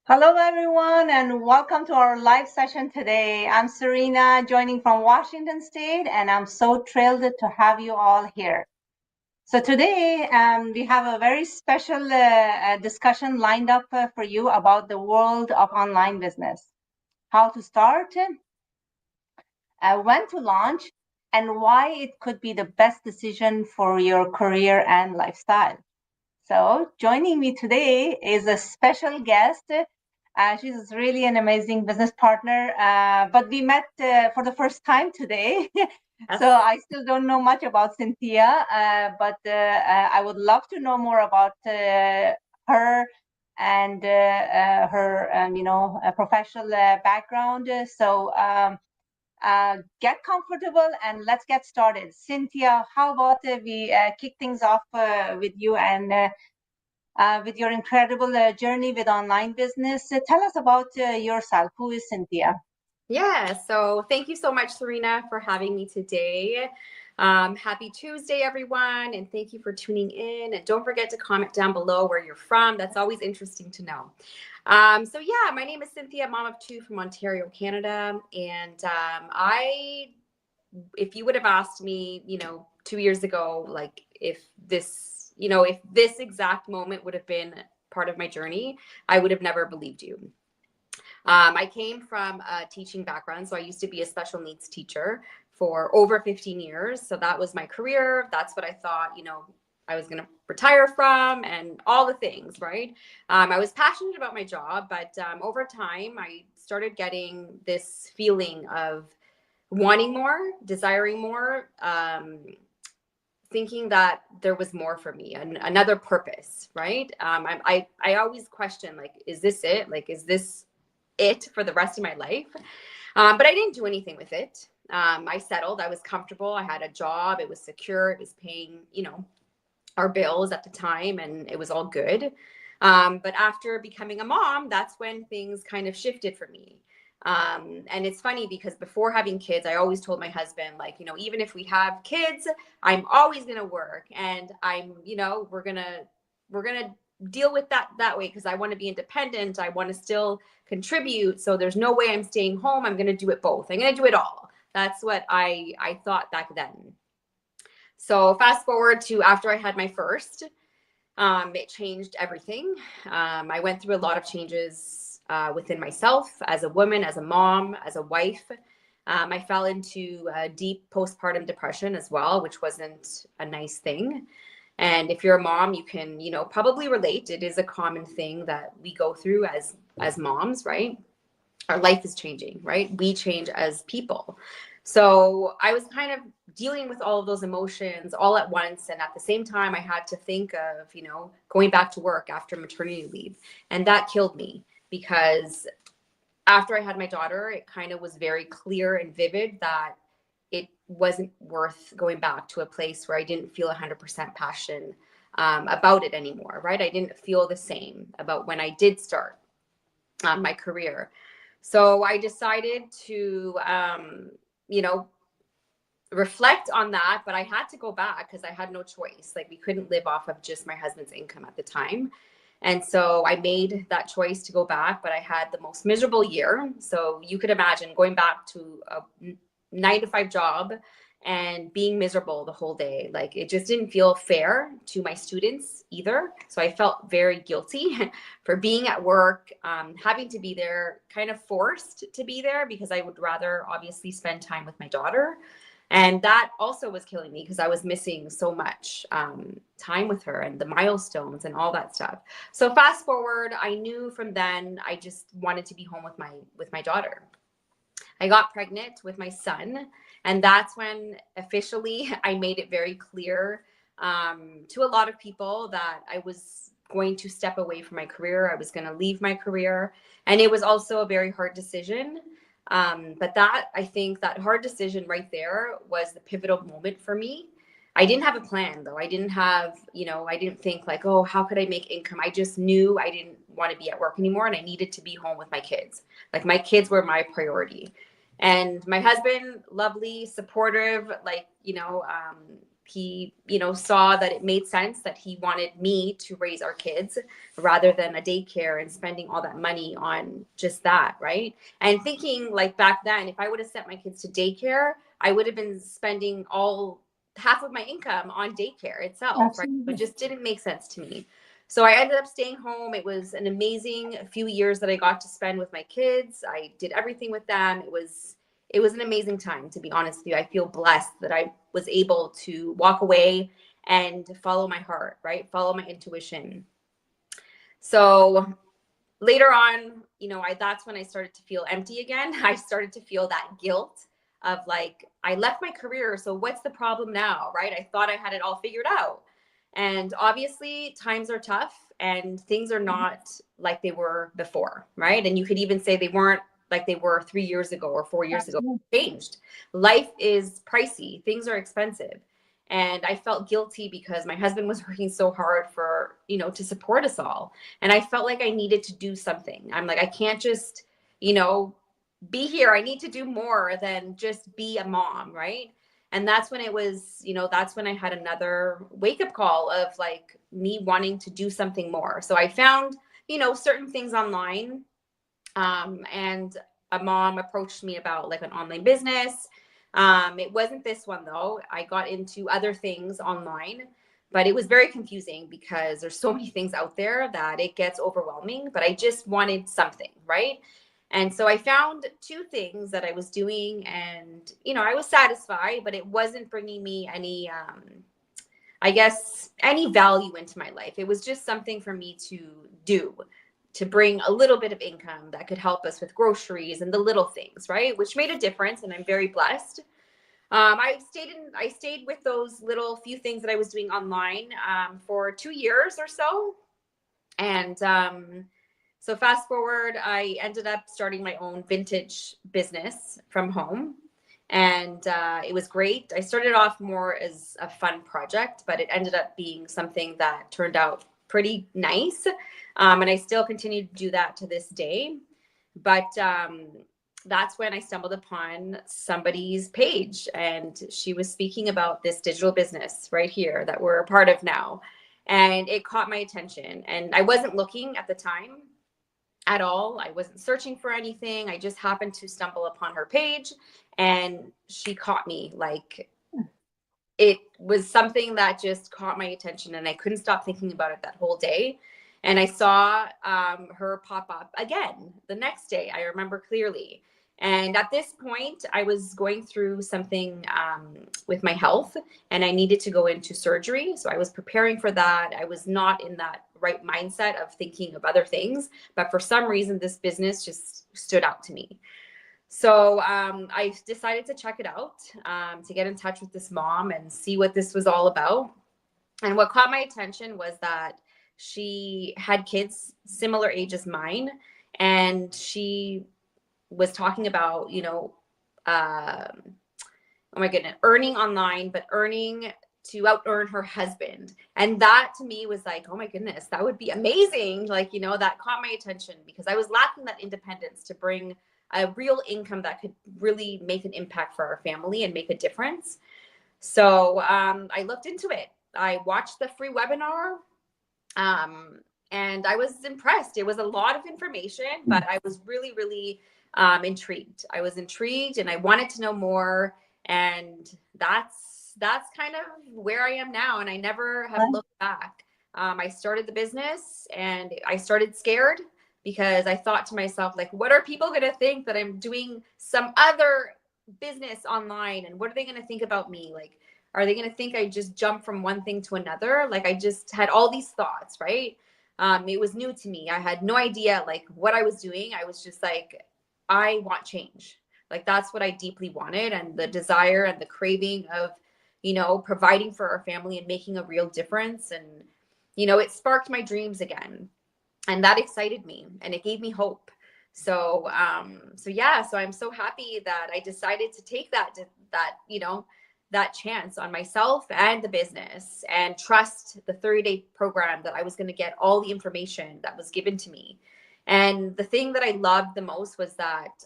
Hello, everyone, and welcome to our live session today. I'm Serena, joining from Washington State, and I'm so thrilled to have you all here. So today, we have a very special discussion lined up for you about the world of online business, how to start, when to launch, and why it could be the best decision for your career and lifestyle. So, joining me today is a special guest. She's really an amazing business partner, but we met for the first time today. So, Yes. I still don't know much about Cynthia, but I would love to know more about her and her, professional background. So, get comfortable and let's get started. Cynthia, how about we kick things off with you and with your incredible journey with online business? Tell us about yourself. Who is Cynthia? Yeah. So thank you so much, Serena, for having me today. Happy Tuesday, everyone. And thank you for tuning in. And don't forget to comment down below where you're from. That's always interesting to know. So my name is Cynthia, mom of two from Ontario, Canada. And if you would have asked me, 2 years ago, like if this exact moment would have been part of my journey, I would have never believed you. I came from a teaching background. So I used to be a special needs teacher for over 15 years. So that was my career. That's what I thought, I was going to retire from and all the things, right? I was passionate about my job, but over time, I started getting this feeling of wanting more, desiring more, thinking that there was more for me and another purpose, right? I always question, like, is this it? Like, is this it for the rest of my life? But I didn't do anything with it. I settled. I was comfortable. I had a job. It was secure. It was paying, our bills at the time, and it was all good. But after becoming a mom, that's when things kind of shifted for me. And it's funny because before having kids, I always told my husband, like, even if we have kids, I'm always going to work, and we're going to deal with that way, because I want to be independent. I want to still contribute. So there's no way I'm staying home. I'm going to do it both. I'm going to do it all. That's what I thought back then. So fast forward to after I had my first, it changed everything. I went through a lot of changes within myself as a woman, as a mom, as a wife. I fell into a deep postpartum depression as well, which wasn't a nice thing. And if you're a mom, you can, probably relate. It is a common thing that we go through as moms, right? Our life is changing, right? We change as people. So I was kind of dealing with all of those emotions all at once. And at the same time, I had to think of, going back to work after maternity leave. And that killed me, because after I had my daughter, it kind of was very clear and vivid that it wasn't worth going back to a place where I didn't feel 100% passion about it anymore, right? I didn't feel the same about when I did start my career. So I decided to, you know, reflect on that, but I had to go back because I had no choice. Like, we couldn't live off of just my husband's income at the time. And so I made that choice to go back, but I had the most miserable year. So you could imagine going back to a 9 to 5 job and being miserable the whole day. Like, it just didn't feel fair to my students either. So I felt very guilty for being at work, having to be there, kind of forced to be there, because I would rather obviously spend time with my daughter. And that also was killing me because I was missing so much time with her and the milestones and all that stuff. So fast forward, I knew from then I just wanted to be home with my daughter. I got pregnant with my son, and that's when officially I made it very clear to a lot of people that I was going to step away from my career. I was going to leave my career, and it was also a very hard decision. But I think that hard decision right there was the pivotal moment for me. I didn't have a plan though. I didn't have, I didn't think like, oh, how could I make income? I just knew I didn't want to be at work anymore, and I needed to be home with my kids. Like, my kids were my priority. And my husband, lovely, supportive, like, saw that it made sense that he wanted me to raise our kids rather than a daycare and spending all that money on just that, right? And thinking like back then, if I would have sent my kids to daycare, I would have been spending all half of my income on daycare itself, right? Absolutely. It just didn't make sense to me. So I ended up staying home. It was an amazing few years that I got to spend with my kids. I did everything with them. It was an amazing time, to be honest with you. I feel blessed that I was able to walk away and follow my heart, right? Follow my intuition. So later on, that's when I started to feel empty again. I started to feel that guilt of like, I left my career, so what's the problem now, right? I thought I had it all figured out. And obviously, times are tough and things are not like they were before, right? And you could even say they weren't like they were 3 years ago or 4 years ago. Absolutely. Changed. Life is pricey, things are expensive. And I felt guilty because my husband was working so hard for, to support us all. And I felt like I needed to do something. I'm like, I can't just, be here. I need to do more than just be a mom, right? And that's when it was, that's when I had another wake up call of like me wanting to do something more. So I found, certain things online. And a mom approached me about like an online business. It wasn't this one though. I got into other things online, but it was very confusing because there's so many things out there that it gets overwhelming, but I just wanted something, right? And so I found two things that I was doing and, I was satisfied, but it wasn't bringing me any, I guess, any value into my life. It was just something for me to do to bring a little bit of income that could help us with groceries and the little things, right? Which made a difference. And I'm very blessed. I stayed with those little few things that I was doing online for 2 years or so. And so fast forward, I ended up starting my own vintage business from home. And it was great. I started off more as a fun project, but it ended up being something that turned out pretty nice. And I still continue to do that to this day. But that's when I stumbled upon somebody's page, and she was speaking about this digital business right here that we're a part of now. And it caught my attention. And I wasn't looking at the time at all. I wasn't searching for anything. I just happened to stumble upon her page and she caught me. Like, it was something that just caught my attention and I couldn't stop thinking about it that whole day. And I saw her pop up again the next day. I remember clearly. And at this point, I was going through something with my health and I needed to go into surgery. So I was preparing for that. I was not in that right mindset of thinking of other things. But for some reason, this business just stood out to me. So I decided to check it out, to get in touch with this mom and see what this was all about. And what caught my attention was that she had kids similar age as mine. And she was talking about, oh my goodness, earning online, but earning to out earn her husband. And that to me was like, oh my goodness, that would be amazing. Like, that caught my attention because I was lacking that independence to bring a real income that could really make an impact for our family and make a difference. So I looked into it. I watched the free webinar. And I was impressed. It was a lot of information, but I was really, really intrigued. I was intrigued and I wanted to know more. And that's kind of where I am now. And I never have looked back. I started the business and I started scared because I thought to myself, like, what are people going to think that I'm doing some other business online? And what are they going to think about me? Like, are they going to think I just jumped from one thing to another? Like, I just had all these thoughts, right? It was new to me. I had no idea like what I was doing. I was just like, I want change. Like, that's what I deeply wanted. And the desire and the craving of, providing for our family and making a real difference. And, it sparked my dreams again. And that excited me and it gave me hope. So, so I'm so happy that I decided to take that chance on myself and the business and trust the 30-day program that I was going to get all the information that was given to me. And the thing that I loved the most was that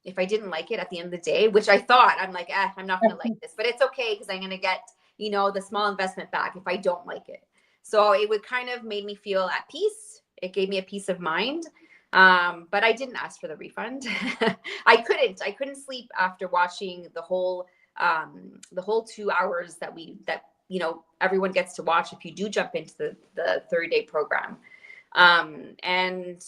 if I didn't like it at the end of the day, which I thought, I'm like, I'm not going to like this, but it's okay because I'm going to get the small investment back if I don't like it. So it would kind of made me feel at peace. It gave me a peace of mind. But I didn't ask for the refund. I couldn't sleep after watching the whole 2 hours that everyone gets to watch if you do jump into the 30-day program. And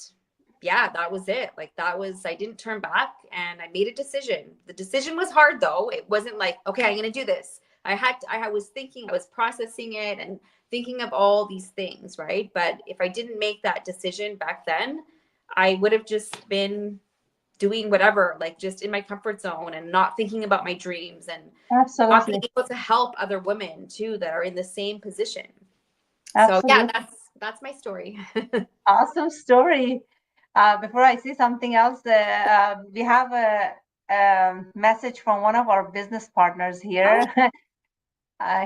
yeah, that was it. Like I didn't turn back and I made a decision. The decision was hard though. It wasn't like, okay, I'm going to do this. I was thinking, I was processing it and thinking of all these things, right? But if I didn't make that decision back then, I would have just been doing whatever, like just in my comfort zone and not thinking about my dreams and not being Absolutely. able to help other women too that are in the same position. So yeah, Absolutely. that's my story. Awesome story. Before I say something else, we have a message from one of our business partners Oh, here.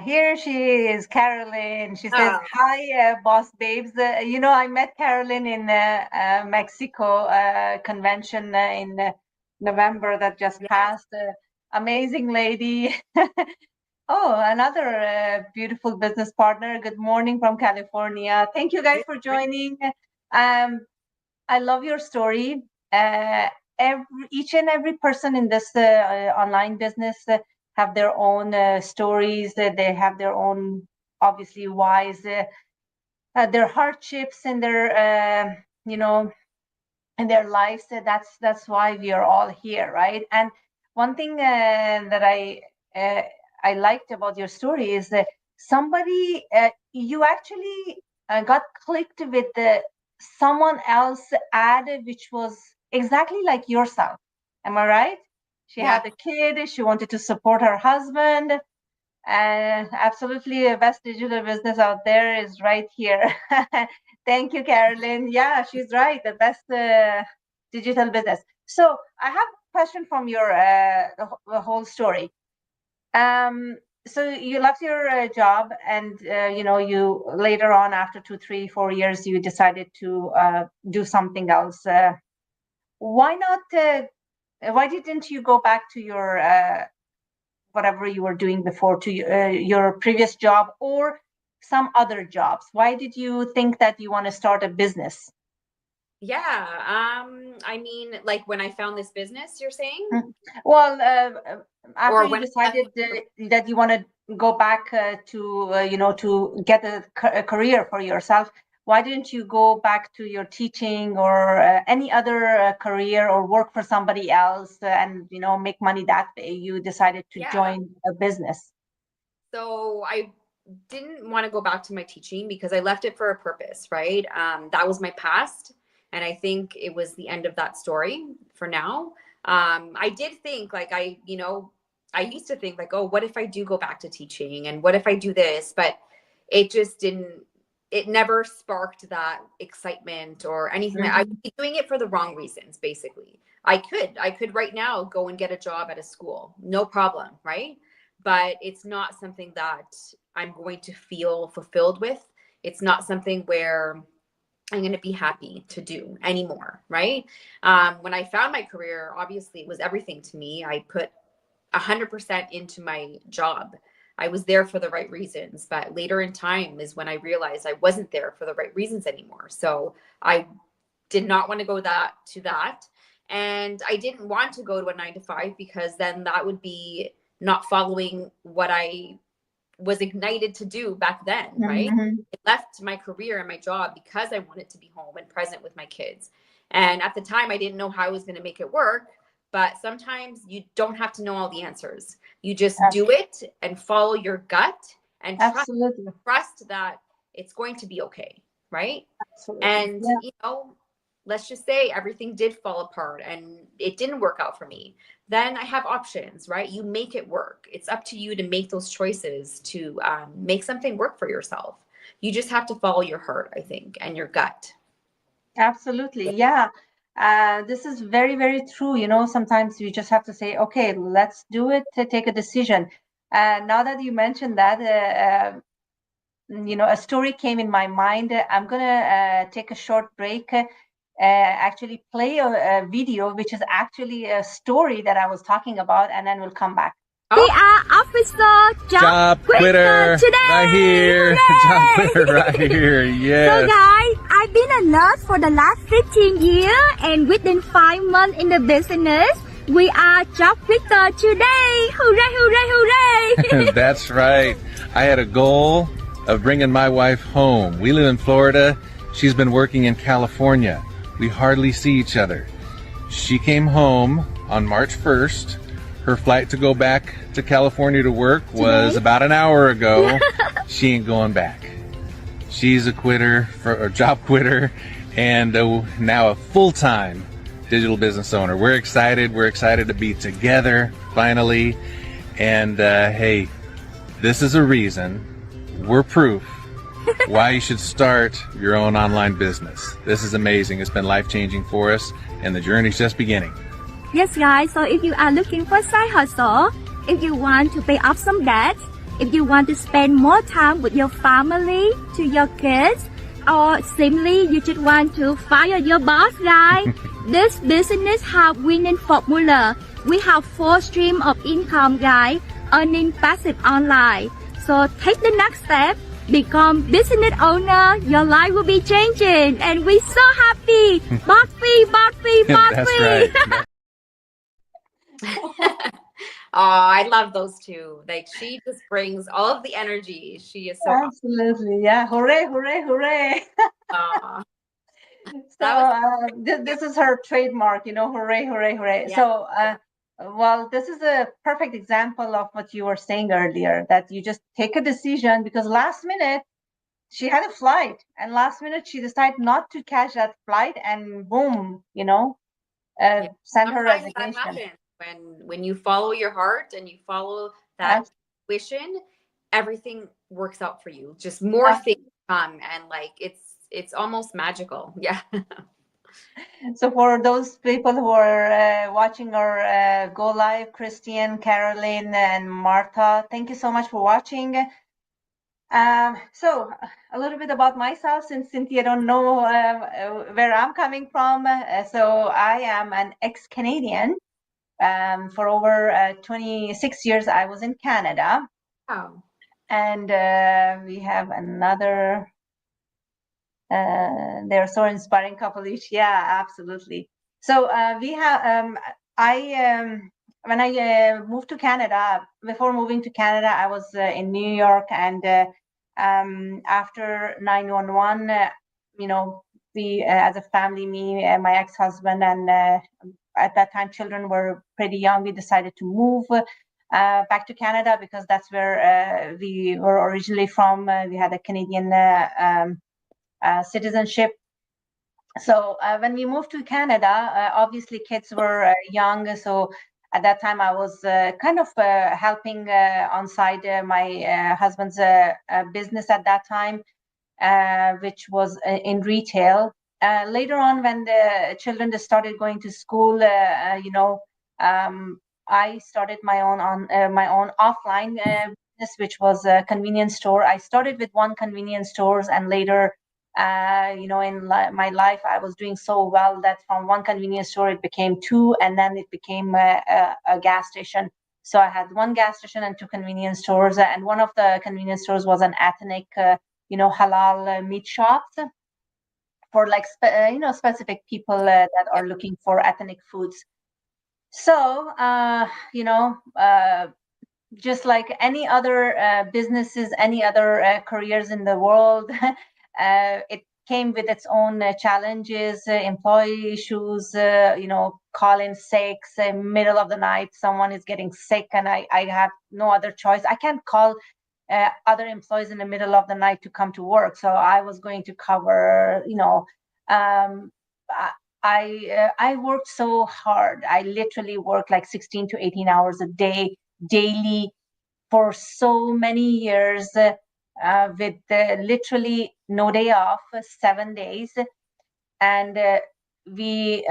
Here she is, Carolyn. She says, oh, "Hi, boss babes. I met Carolyn in Mexico convention in November that just yes, passed. Amazing lady." Oh, another beautiful business partner. Good morning from California. Thank you guys good for morning. joining. Um, I love your story. Each and every person in this online business have their own stories. They have their own, obviously, whys, their hardships, and their lives. That's why we are all here, right? And one thing that uh, I liked about your story is that somebody you actually got clicked with someone else ad which was exactly like yourself. Am I right? She Yeah. had a kid. She wanted to support her husband. Absolutely, the best digital business out there is right here. Thank you, Carolyn. Yeah, she's right. The best digital business. So I have a question from your the whole story. Um, so you left your job, and you later on, after 2, 3, 4 years, you decided to do something else. Why not? Why didn't you go back to your whatever you were doing before, to your previous job or some other jobs? Why did you think that you want to start a business? Yeah. I mean, like when I found this business, you're saying? Mm. Well, after Or you when I left decided my that you want to go back to get a career for yourself, why didn't you go back to your teaching or any other career or work for somebody else and make money that way? You decided to yeah. join a business. So I didn't want to go back to my teaching because I left it for a purpose, right? That was my past. And I think it was the end of that story for now. I did think like I used to think like, oh, what if I do go back to teaching and what if I do this? But it just didn't, it never sparked that excitement or anything that I Mhm. would be doing it for the wrong reasons, basically. I could right now go and get a job at a school, no problem, right? But it's not something that I'm going to feel fulfilled with. It's not something where I'm going to be happy to do anymore, right? When I found my career, obviously it was everything to me. I put 100% into my job. I was there for the right reasons, but later in time is when I realized I wasn't there for the right reasons anymore. So I did not want to go that. And I didn't want to go to a 9 to 5 because then that would be not following what I was ignited to do back then, right? Mhm. I left my career and my job because I wanted to be home and present with my kids. And at the time, I didn't know how I was going to make it work. But sometimes you don't have to know all the answers. You just do it and follow your gut and Absolutely. trust that it's going to be okay, right? Absolutely. And, Yeah. let's just say everything did fall apart and it didn't work out for me. Then I have options, right? You make it work. It's up to you to make those choices to make something work for yourself. You just have to follow your heart, I think, and your gut. Absolutely. Yeah. This is very, very true. Sometimes you just have to say, okay, let's do it, to take a decision. Now that you mentioned that, a story came in my mind. I'm going to take a short break, actually play a video, which is actually a story that I was talking about, and then we'll come back. Oh, We are Officer Job quitter today. right here. Job quitter right here. So Yes. guys, I've been a nurse for the last 15 years and within 5 months in the business, we are job quitter today. Hooray, hooray, hooray. That's right. I had a goal of bringing my wife home. We live in Florida. She's been working in California. We hardly see each other. She came home on March 1st. Her flight to go back to California to work was about an hour ago. She ain't going back. She's a quitter, a job quitter, and now a full-time digital business owner. We're excited. We're excited to be together finally. And hey, this is a reason, we're proof why you should start your own online business. This is amazing. It's been life-changing for us, and the journey's just beginning. Yes guys, so if you are looking for side hustle, if you want to pay off some debt, if you want to spend more time with your family, to your kids, or simply you just want to fire your boss, guys, this business have winning formula. We have 4 streams of income, guys, earning passive online. So take the next step, become business owner, your life will be changing, and we're so happy. Boss free, boss free, boss That's free. right. oh, I love those two. Like she just brings all of the energy. She is so awesome. Absolutely. Yeah. Hooray, hooray, hooray. Aw, So that was this is her trademark, hooray, hooray, hooray. Yeah. So, well, this is a perfect example of what you were saying earlier, that you just take a decision because last minute she had a flight and last minute she decided not to catch that flight and boom, Yeah. send her Sometimes that resignation. happens when you follow your heart and you follow that intuition, everything works out for you. Just more things come, and like it's almost magical. Yeah. So for those people who are watching our Go Live, Christian, Caroline, and Martha, thank you so much for watching. So a little bit about myself, since Cynthia don't know where I'm coming from. So I am an ex-Canadian. For over 26 years, I was in Canada. Wow. And we have another, they're so inspiring couple each. Yeah, absolutely. So we have, when I moved to Canada, before moving to Canada, I was in New York, and after 9/11, we, as a family, me and my ex-husband, and at that time, children were pretty young, we decided to move back to Canada because that's where we were originally from. We had a Canadian citizenship. So when we moved to Canada, obviously kids were young. So at that time, I was kind of helping on side my husband's business at that time, which was in retail. Later on, when the children started going to school, I started my own offline business, which was a convenience store. I started with one convenience stores, and later in my life, I was doing so well that from one convenience store, it became 2, and then it became a gas station. So I had one gas station and 2 convenience stores, and one of the convenience stores was an ethnic, halal meat shops for like, specific people that are looking for ethnic foods. So, just like any other businesses, any other careers in the world, it came with its own challenges, employee issues, call in sick, say middle of the night, someone is getting sick, and I have no other choice. I can't call other employees in the middle of the night to come to work. So I was going to cover, um, I worked so hard. I literally worked like 16 to 18 hours a day, daily, for so many years, with literally no day off, 7 days. And we,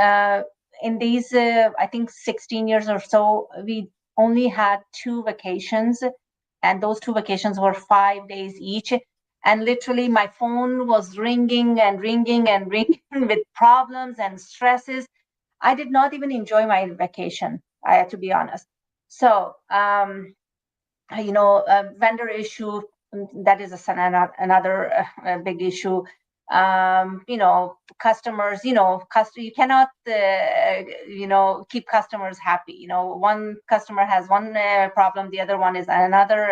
in these, I think 16 years or so, we only had 2 vacations, and those 2 vacations were 5 days each. And literally my phone was ringing and ringing and ringing with problems and stresses. I did not even enjoy my vacation, I had to be honest. So, vendor issue, that is another big issue. Customers, you cannot, keep customers happy. One customer has one problem, the other one is another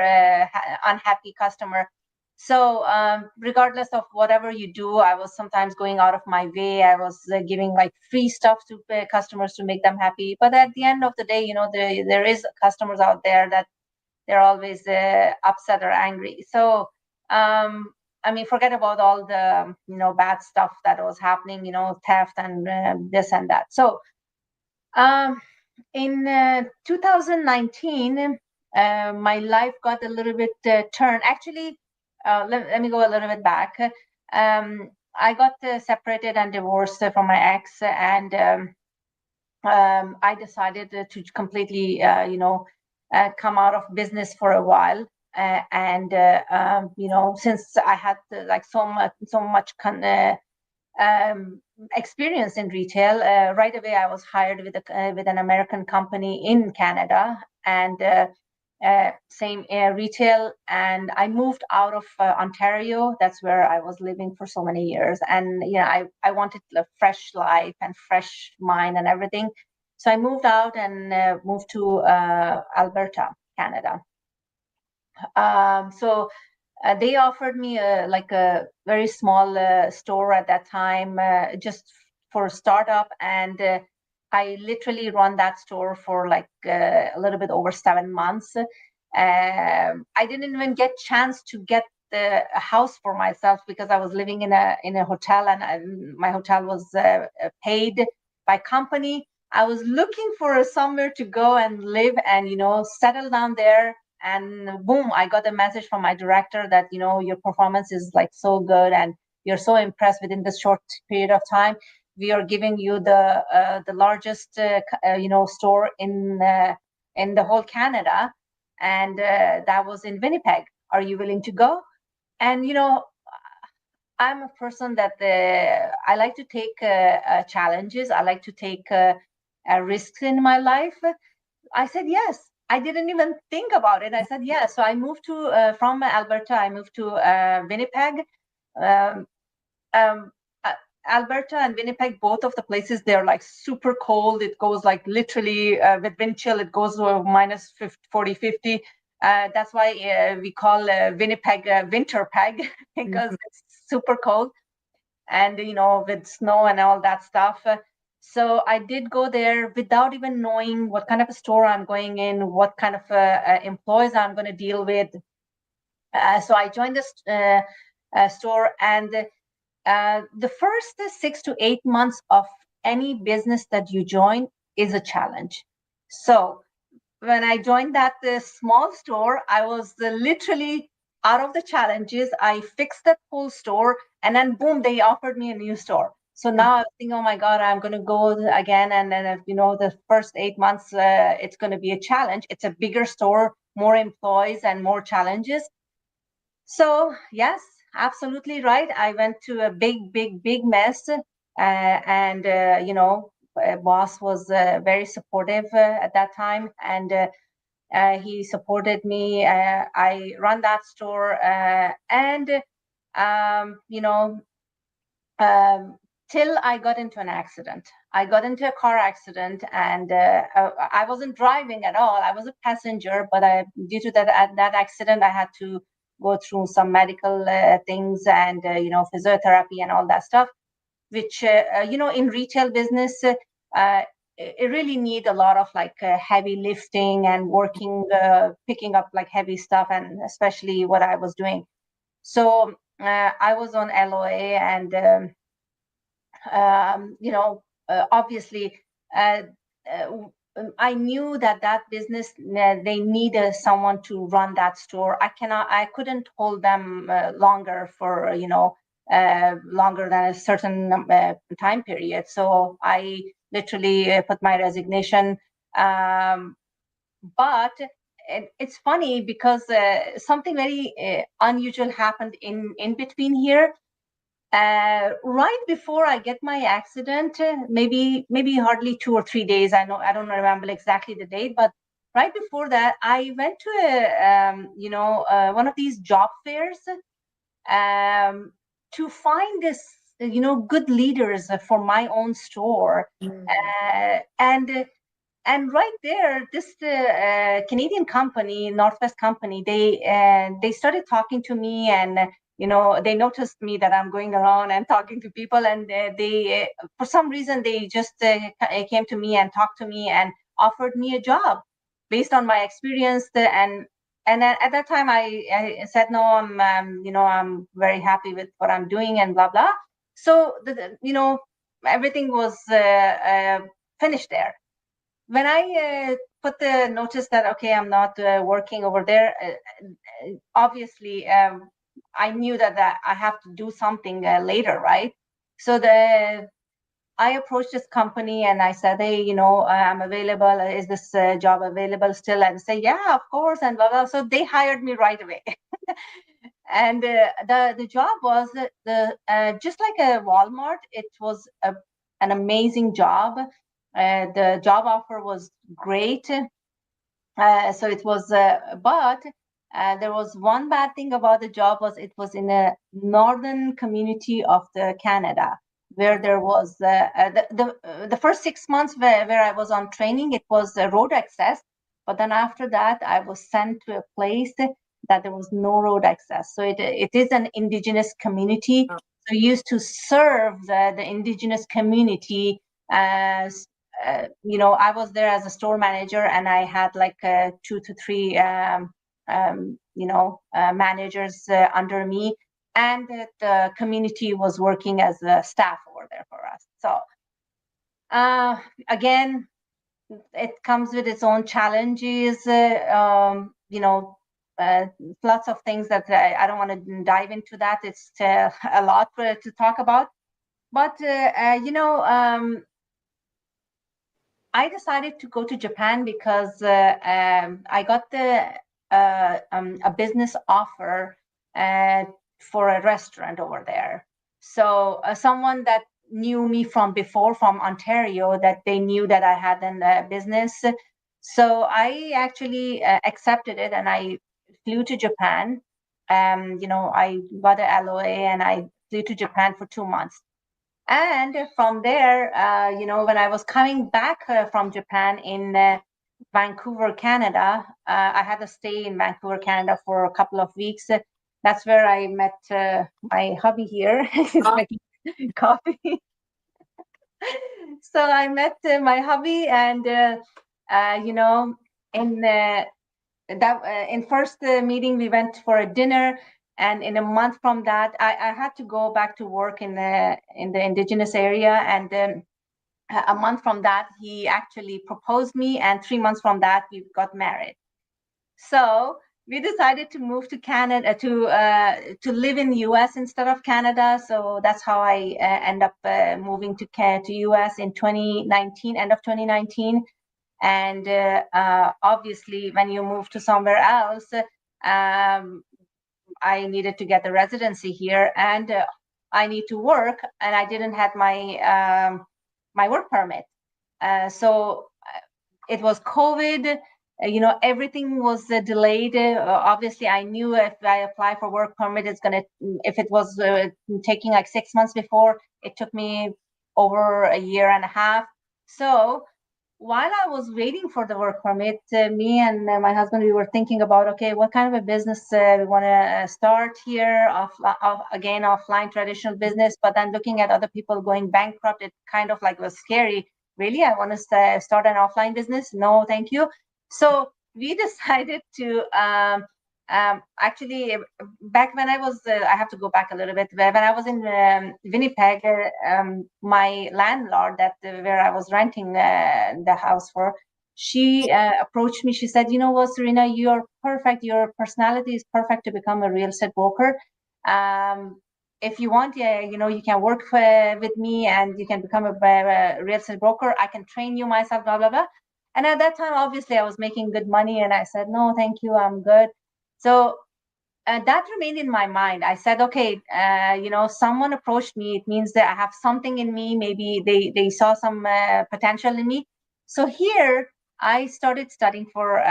unhappy customer. So regardless of whatever you do, I was sometimes going out of my way. I was giving like free stuff to customers to make them happy. But at the end of the day, there is customers out there that they're always upset or angry. So forget about all the bad stuff that was happening, theft and this and that. So in 2019, my life got a little bit turned. Actually, let me go a little bit back. I got separated and divorced from my ex, and I decided to completely, come out of business for a while. Since I had so much experience in retail, right away I was hired with an American company in Canada, and same retail. And I moved out of Ontario. That's where I was living for so many years, and I wanted a fresh life and fresh mind and everything. So I moved out and moved to Alberta, Canada. So they offered me a very small store at that time, just for a startup, and I literally run that store for a little bit over 7 months. I didn't even get chance to get a house for myself because I was living in a hotel, and my hotel was paid by company. I was looking for somewhere to go and live and settle down there. And boom, I got a message from my director that your performance is so good and you're so impressed within this short period of time. We are giving you the largest store in the whole Canada, and that was in Winnipeg. Are you willing to go? And I'm a person that I like to take challenges. I like to take risks in my life. I said yes. I didn't even think about it. I said yes. So I moved to from Alberta. I moved to Winnipeg. Um, um, Alberta and Winnipeg, both of the places, they're super cold. It goes literally with wind chill, it goes minus 50, 40, 50. That's why we call Winnipeg winter peg because it's super cold, and with snow and all that stuff. So I did go there without even knowing what kind of a store I'm going in, what kind of employees I'm going to deal with. So I joined this store, and the first 6 to 8 months of any business that you join is a challenge. So when I joined that small store, I was literally out of the challenges. I fixed that whole store, and then boom, they offered me a new store. So now I think, oh my God, I'm going to go again. And then, the first 8 months, it's going to be a challenge. It's a bigger store, more employees and more challenges. So yes, absolutely right. I went to a big mess, and boss was very supportive at that time, and he supported me. I run that store, and till I got into an accident. I got into a car accident, and I wasn't driving at all. I was a passenger, but due to that accident, I had to go through some medical things and physiotherapy and all that stuff, which in retail business, it really need a lot of heavy lifting and working, picking up heavy stuff, and especially what I was doing. So I was on LOA, and obviously, I knew that business, they need someone to run that store. I couldn't hold them longer for longer than a certain time period. So I literally put my resignation. But it's funny because something very unusual happened in between here. Right before I get my accident, maybe hardly 2 or 3 days. I don't remember exactly the date, but right before that, I went to one of these job fairs to find this, good leaders for my own store. And right there, this Canadian company, Northwest Company, they started talking to me, and they noticed me that I'm going around and talking to people, and they for some reason they just came to me and talked to me and offered me a job based on my experience. And at that time, I said no. I'm very happy with what I'm doing, and blah blah. So everything was finished there. When I put the notice that okay, I'm not working over there, obviously I knew that I have to do something later, right? So I approached this company and I said, hey, I'm available. Is this job available still? And say, yeah, of course, and blah blah. So they hired me right away. And the job was just like a Walmart. It was an amazing job. The job offer was great. So it was, but there was one bad thing about the job was it was in a northern community of the Canada, where there was the first 6 months where I was on training, it was road access, but then after that I was sent to a place that there was no road access. So it is an indigenous community. So we used to serve the indigenous community as I was there as a store manager, and I had like 2 to 3 managers under me, and the community was working as a staff over there for us. So again, it comes with its own challenges. Lots of things that I don't want to dive into that. It's a lot to talk about. But I decided to go to Japan because I got a business offer for a restaurant over there. So someone that knew me from before, from Ontario, that they knew that I had a business. So I actually accepted it, and I flew to Japan. I got an LOA and I flew to Japan for 2 months. And from there, when I was coming back from Japan in Vancouver, Canada, I had to stay in Vancouver, Canada for a couple of weeks. That's where I met my hubby here. He's making coffee. So I met my hubby, and in first meeting we went for a dinner. And in a month from that, I had to go back to work in the indigenous area. And a month from that, he actually proposed me. And 3 months from that, we got married. So we decided to move to Canada to live in the U.S. instead of Canada. So that's how I end up moving to U.S. in 2019, end of 2019. And obviously, when you move to somewhere else, I needed to get the residency here, and I need to work, and I didn't have my my work permit. So it was COVID. Everything was delayed. Obviously, I knew if I apply for work permit, if it was taking like 6 months before, it took me over a year and a half. So while I was waiting for the work permit, me and my husband, we were thinking about, okay, what kind of a business we want to start here, again, offline traditional business. But then looking at other people going bankrupt, it kind of like was scary. Really, I want to start an offline business? No, thank you. So we decided to actually, back when I was, I have to go back a little bit. When I was in Winnipeg, my landlord where I was renting the house for, she approached me. She said, you know what, Serena, you're perfect. Your personality is perfect to become a real estate broker. If you want, you can work with me and you can become a real estate broker. I can train you myself, blah, blah, blah. And at that time, obviously, I was making good money. And I said, no, thank you, I'm good. So that remained in my mind. I said, okay, someone approached me. It means that I have something in me. Maybe they saw some potential in me. So here, I started studying for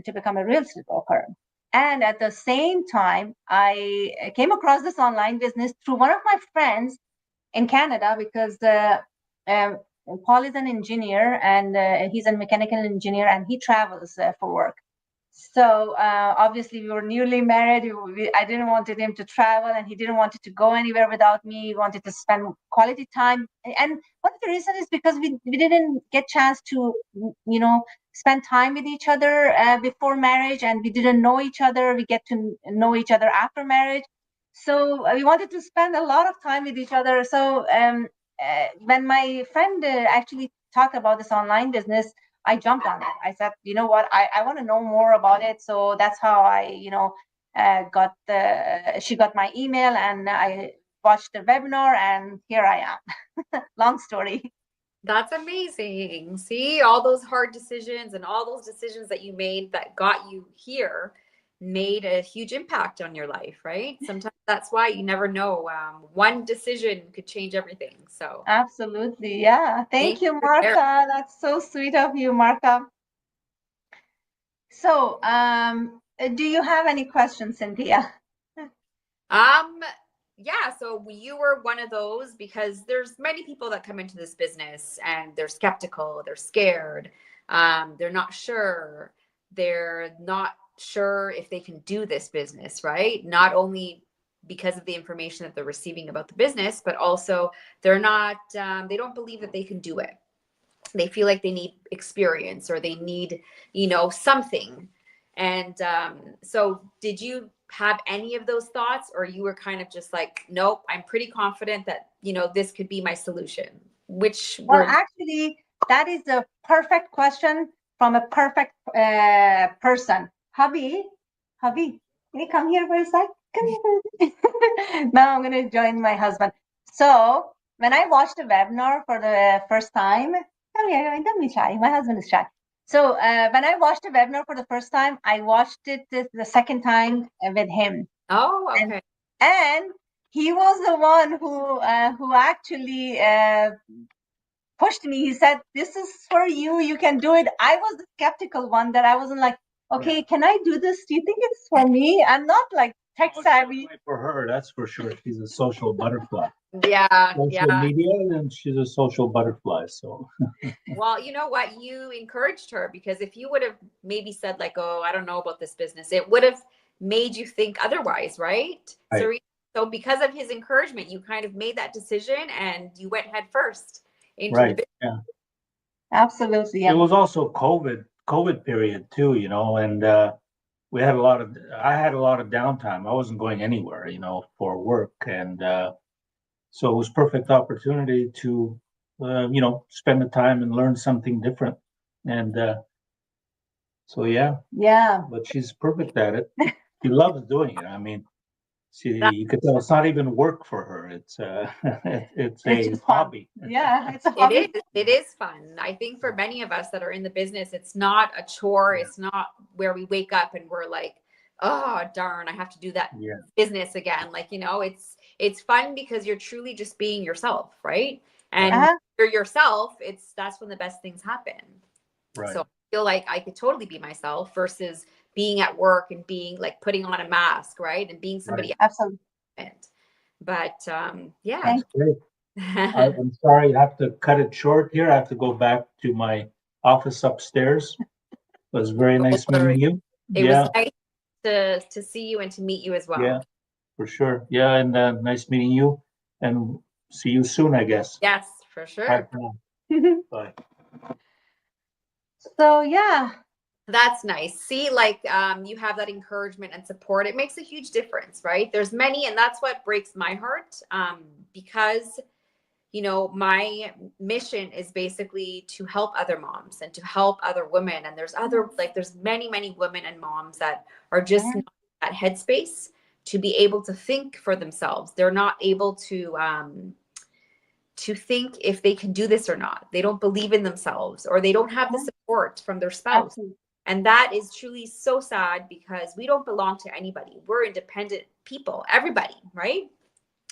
to become a real estate broker. And at the same time, I came across this online business through one of my friends in Canada because um, Paul is an engineer and he's a mechanical engineer and he travels for work. So obviously we were newly married. I didn't wanted him to travel and he didn't want to go anywhere without me. He wanted to spend quality time. And one of the reasons is because we didn't get chance to, spend time with each other before marriage, and we didn't know each other. We get to know each other after marriage. So we wanted to spend a lot of time with each other. So when my friend actually talked about this online business, I jumped on it. I said, you know what, I want to know more about it. So that's how I, she got my email and I watched the webinar and here I am. Long story. That's amazing. See, all those hard decisions and all those decisions that you made that got you here made a huge impact on your life, right? Sometimes that's why you never know. One decision could change everything. So absolutely. Yeah. Thank you, Martha. That's so sweet of you, Martha. So do you have any questions, Cynthia? Yeah, so you were one of those because there's many people that come into this business and they're skeptical, they're scared, they're not sure, if they can do this business, right? Not only because of the information that they're receiving about the business, but also they don't believe that they can do it. They feel like they need experience or they need, something. And so did you have any of those thoughts, or you were kind of just like, nope, I'm pretty confident that, this could be my solution? Actually, that is a perfect question from a perfect person. Hubby, can you come here for a sec? Now I'm going to join my husband. So when I watched the webinar for the first time, come here, don't be shy. My husband is shy. So when I watched the webinar for the first time, I watched it the second time with him. Oh, okay. And he was the one who actually pushed me. He said, "This is for you. You can do it." I was the skeptical one that I wasn't like, "Okay, can I do this? Do you think it's for me?" I'm not like tech savvy. For her, that's for sure. She's a social butterfly. Yeah, social media, and she's a social butterfly. So, well, you know what? You encouraged her, because if you would have maybe said like, "Oh, I don't know about this business," it would have made you think otherwise, right? Right. So because of his encouragement, you kind of made that decision and you went head first into right. the business. Yeah. Absolutely. It was also COVID period too, and I had a lot of downtime. I wasn't going anywhere, for work, and so it was perfect opportunity to, spend the time and learn something different. And so yeah, but she's perfect at it. She loves doing it. I mean, you could tell it's not even work for her. It's it's a hobby. Yeah, it's a hobby. It is fun. I think for many of us that are in the business, it's not a chore. It's not where we wake up and we're like, oh darn, I have to do that business again. Like, it's fun because you're truly just being yourself, right? And you're yourself, that's when the best things happen. Right. So I feel like I could totally be myself versus being at work and being like putting on a mask, right? And being somebody else. Absolutely. But yeah. That's great. I'm sorry, I have to cut it short here. I have to go back to my office upstairs. It was very nice meeting you. It was nice to see you and to meet you as well. Yeah, for sure. Yeah, and nice meeting you, and see you soon, I guess. Yes, for sure. Bye for now. Bye. So yeah. That's nice. See, like you have that encouragement and support. It makes a huge difference, right? There's many, and that's what breaks my heart, because my mission is basically to help other moms and to help other women. And there's many, many women and moms that are just not in that headspace to be able to think for themselves. They're not able to think if they can do this or not. They don't believe in themselves, or they don't have the support from their spouse. Absolutely. And that is truly so sad, because we don't belong to anybody. We're independent people, everybody, right?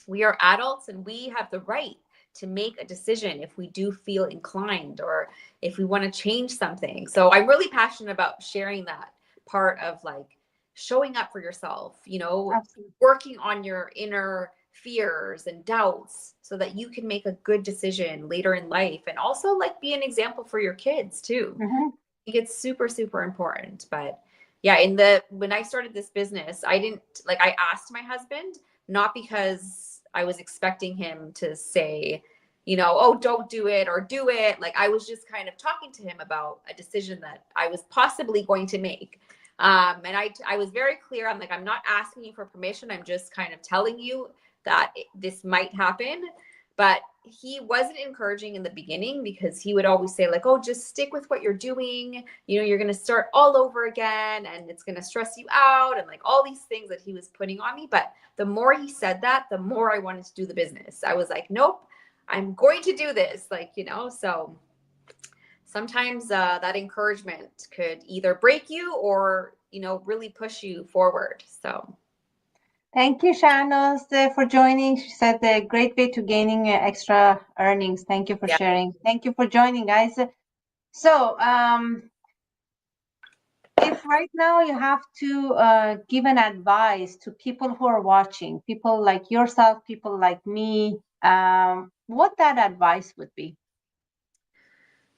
We are adults and we have the right to make a decision if we do feel inclined or if we want to change something. So I'm really passionate about sharing that part of like showing up for yourself, you know, Absolutely. working on your inner fears and doubts so that you can make a good decision later in life, and also like be an example for your kids too. Mhm. I think it's super, super important. But yeah, when I started this business, I asked my husband, not because I was expecting him to say, you know, oh, don't do it or do it. Like I was just kind of talking to him about a decision that I was possibly going to make. And I was very clear. I'm like, I'm not asking you for permission. I'm just kind of telling you that this might happen. But he wasn't encouraging in the beginning, because he would always say like, oh, just stick with what you're doing. You know, you're going to start all over again and it's going to stress you out, and like all these things that he was putting on me. But the more he said that, the more I wanted to do the business. I was like, nope, I'm going to do this. Like, you know, so sometimes that encouragement could either break you or, you know, really push you forward. So Thank you, Shanos, for joining. She said a great way to gaining extra earnings. Thank you for yeah. sharing. Thank you for joining, guys. So, if right now you have to give an advice to people who are watching, people like yourself, people like me, what that advice would be?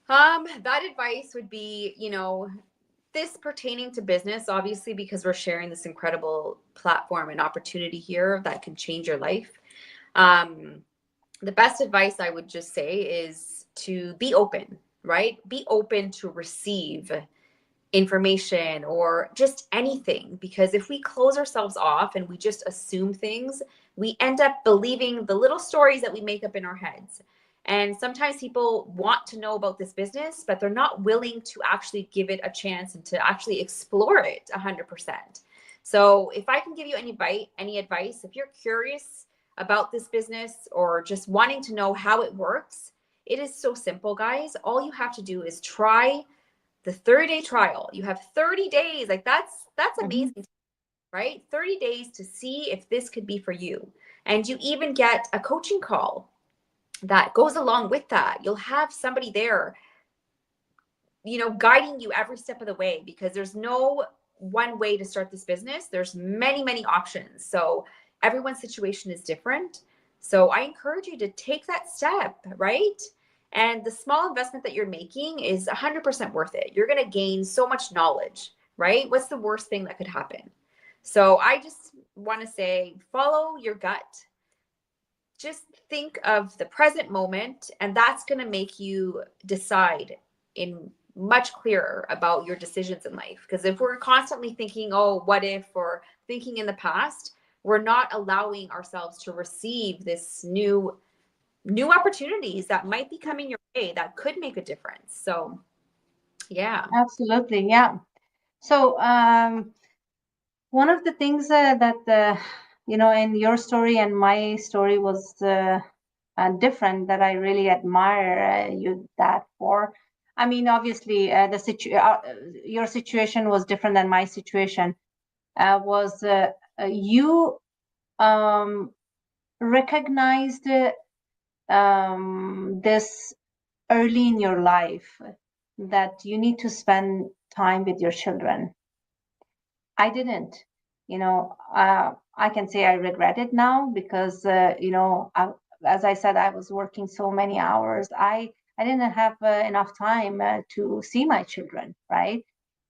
That advice would be, you know, this pertaining to business, obviously, because we're sharing this incredible platform and opportunity here that can change your life. The best advice I would just say is to be open, right? Be open to receive information or just anything, because if we close ourselves off and we just assume things, we end up believing the little stories that we make up in our heads. And sometimes people want to know about this business, but they're not willing to actually give it a chance and to actually explore it 100%. So if I can give you any advice, if you're curious about this business or just wanting to know how it works, it is so simple, guys. All you have to do is try the 30-day trial. You have 30 days. Like that's amazing, right? 30 days to see if this could be for you. And you even get a coaching call that goes along with that. You'll have somebody there, you know, guiding you every step of the way, because there's no one way to start this business. There's many, many options. So everyone's situation is different. So I encourage you to take that step, right? And the small investment that you're making is 100% worth it. You're going to gain so much knowledge, right? What's the worst thing that could happen? So I just want to say, follow your gut. Just think of the present moment, and that's going to make you decide in much clearer about your decisions in life. Because if we're constantly thinking, oh, what if, or thinking in the past, we're not allowing ourselves to receive this new opportunities that might be coming your way that could make a difference. So yeah. Absolutely, yeah. So, one of the things that you know, in your story and my story was different, that I really admire you that for. I mean, obviously, your situation was different than my situation. Was you recognized this early in your life, that you need to spend time with your children? I didn't. You know, I can say I regret it now, because, you know, as I said, I was working so many hours. I didn't have enough time to see my children, right?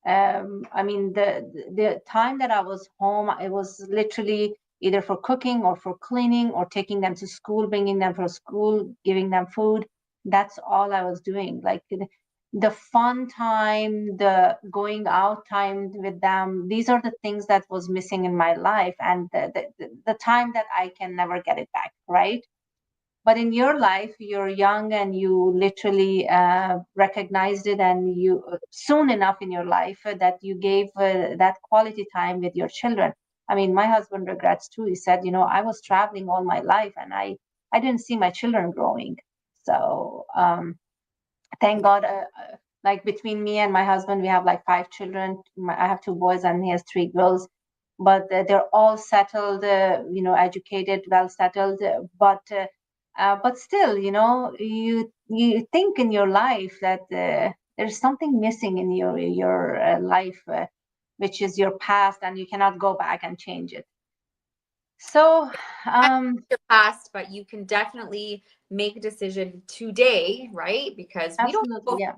I mean, the time that I was home, it was literally either for cooking or for cleaning or taking them to school, bringing them from school, giving them food. That's all I was doing. Like the fun time, the going out time with them, these are the things that was missing in my life, and the time that I can never get it back, right? But in your life, you're young and you literally recognized it, and you soon enough in your life that you gave that quality time with your children. I mean, my husband regrets too. He said, you know, I was traveling all my life and I didn't see my children growing. So thank God, like between me and my husband, we have like 5 children. I have 2 boys and he has 3 girls, but they're all settled, you know, educated, well settled. But but still, you think in your life that there's something missing in your life, which is your past, and you cannot go back and change it. So, Your past, but you can definitely make a decision today, right? Because we don't absolutely, know yeah,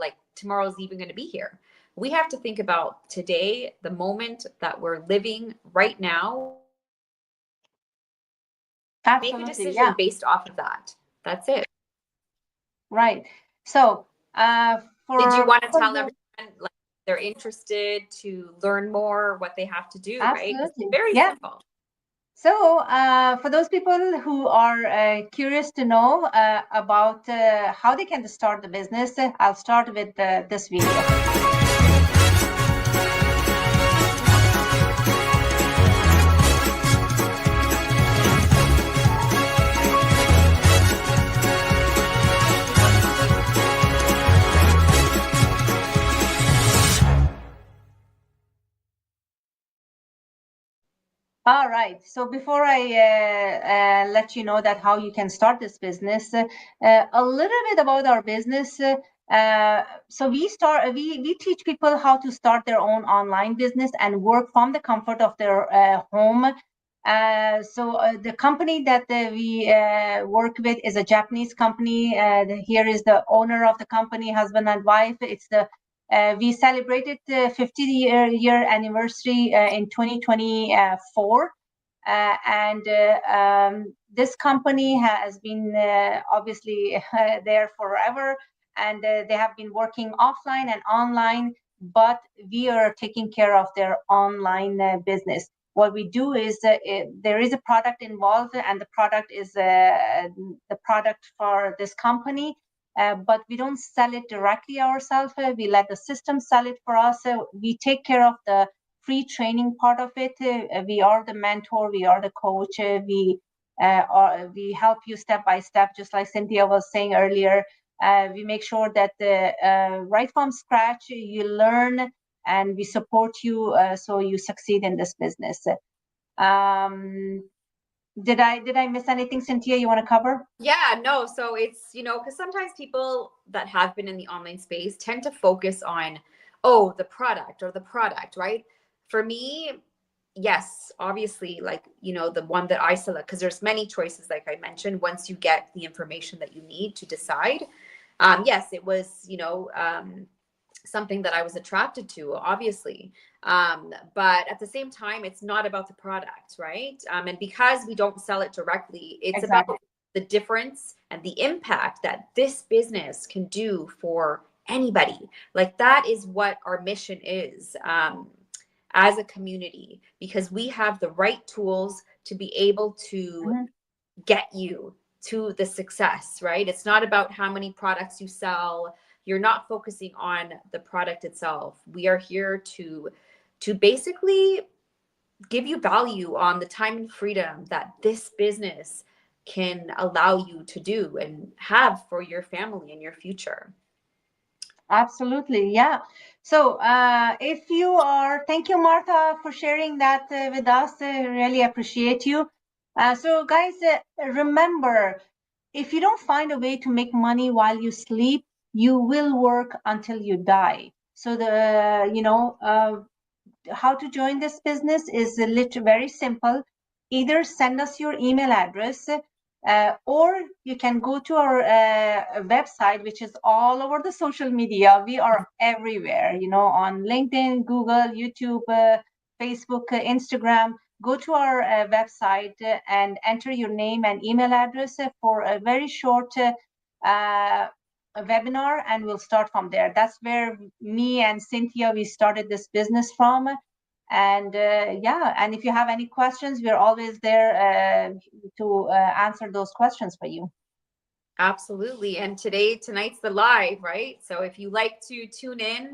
if tomorrow's even going to be here. We have to think about today, the moment that we're living right now. Make a absolutely, decision yeah, based off of that. That's it. right. So, Did you for want to for tell the everyone like they're interested to learn more what they have to do, right? It's absolutely, very yeah. simple. So, for those people who are curious to know about how they can start the business, I'll start with this video. All right. So before I let you know that how you can start this business, a little bit about our business. So we teach people how to start their own online business and work from the comfort of their home. The company that we work with is a Japanese company. Here is the owner of the company, husband and wife. We celebrated the 50-year anniversary in 2024. This company has been obviously there forever, and they have been working offline and online, but we are taking care of their online business. What we do is there is a product involved, and the product is the product for this company, but we don't sell it directly ourselves. We let the system sell it for us. We take care of the free training part of it. We are the mentor, we are the coach. We help you step by step, just like Cynthia was saying earlier. We make sure that right from scratch you learn, and we support you so you succeed in this business. Did I miss anything, Cynthia, you want to cover? Yeah, no. So it's, because sometimes people that have been in the online space tend to focus on, oh, the product, right? For me, yes, obviously, like, the one that I select, because there's many choices, like I mentioned, once you get the information that you need to decide. Yes, it was, something that I was attracted to, obviously. But at the same time, it's not about the product, right? And because we don't sell it directly, it's Exactly. about the difference and the impact that this business can do for anybody. Like, that is what our mission is as a community, because we have the right tools to be able to get you to the success, right? It's not about how many products you sell. You're not focusing on the product itself. We are here to basically give you value on the time and freedom that this business can allow you to do and have for your family and your future. Absolutely, yeah. So, thank you, Martha, for sharing that with us. Really appreciate you. So, guys, remember, if you don't find a way to make money while you sleep, you will work until you die. So, how to join this business is very simple. Either send us your email address, or you can go to our website, which is all over the social media. We are everywhere, on LinkedIn, Google, YouTube, Facebook, Instagram. Go to our website and enter your name and email address for a very short a webinar, and we'll start from there. That's where me and Cynthia, we started this business from. And and if you have any questions, we're always there to answer those questions for you. Absolutely. And tonight's the live, right? So if you like to tune in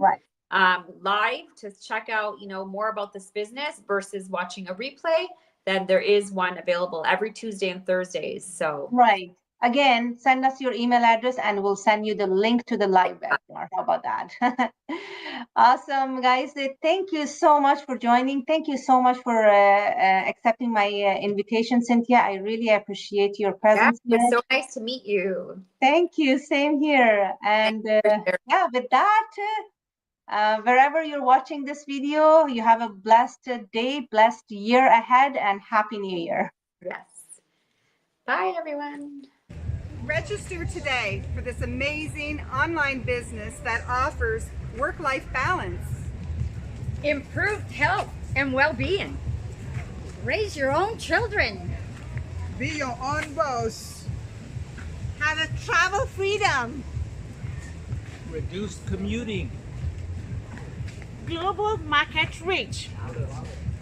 live to check out, more about this business versus watching a replay, then there is one available every Tuesday and Thursdays. So right. Again, send us your email address and we'll send you the link to the live webinar. How about that? Awesome, guys. Thank you so much for joining. Thank you so much for accepting my invitation, Cynthia. I really appreciate your Yeah, presence it was here. so nice to meet you. Thank you. Same here. And yeah, with that, wherever you're watching this video, you have a blessed day, blessed year ahead, and Happy New Year. Yes. Bye, everyone. Register today for this amazing online business that offers work-life balance, improved health and well-being, raise your own children, be your own boss, have a travel freedom, reduced commuting, global market reach,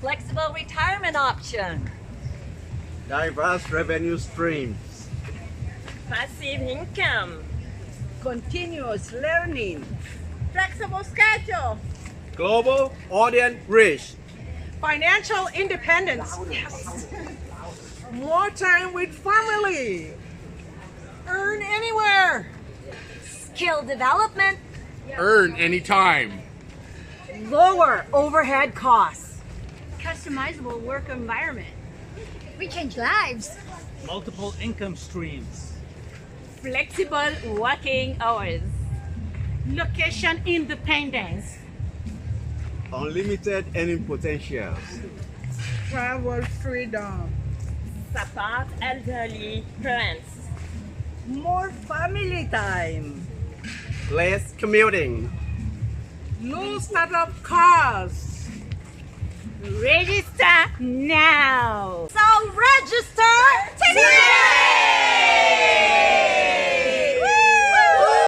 flexible retirement option, diverse revenue streams, passive income, continuous learning, flexible schedule, global audience reach, financial independence, more time with family, earn anywhere, skill development, earn anytime, lower overhead costs, customizable work environment. We change lives. multiple income streams, Flexible working hours. location independence, unlimited earning potentials, travel freedom, Support elderly parents. more family time, less commuting. low startup costs. Register now. So register today!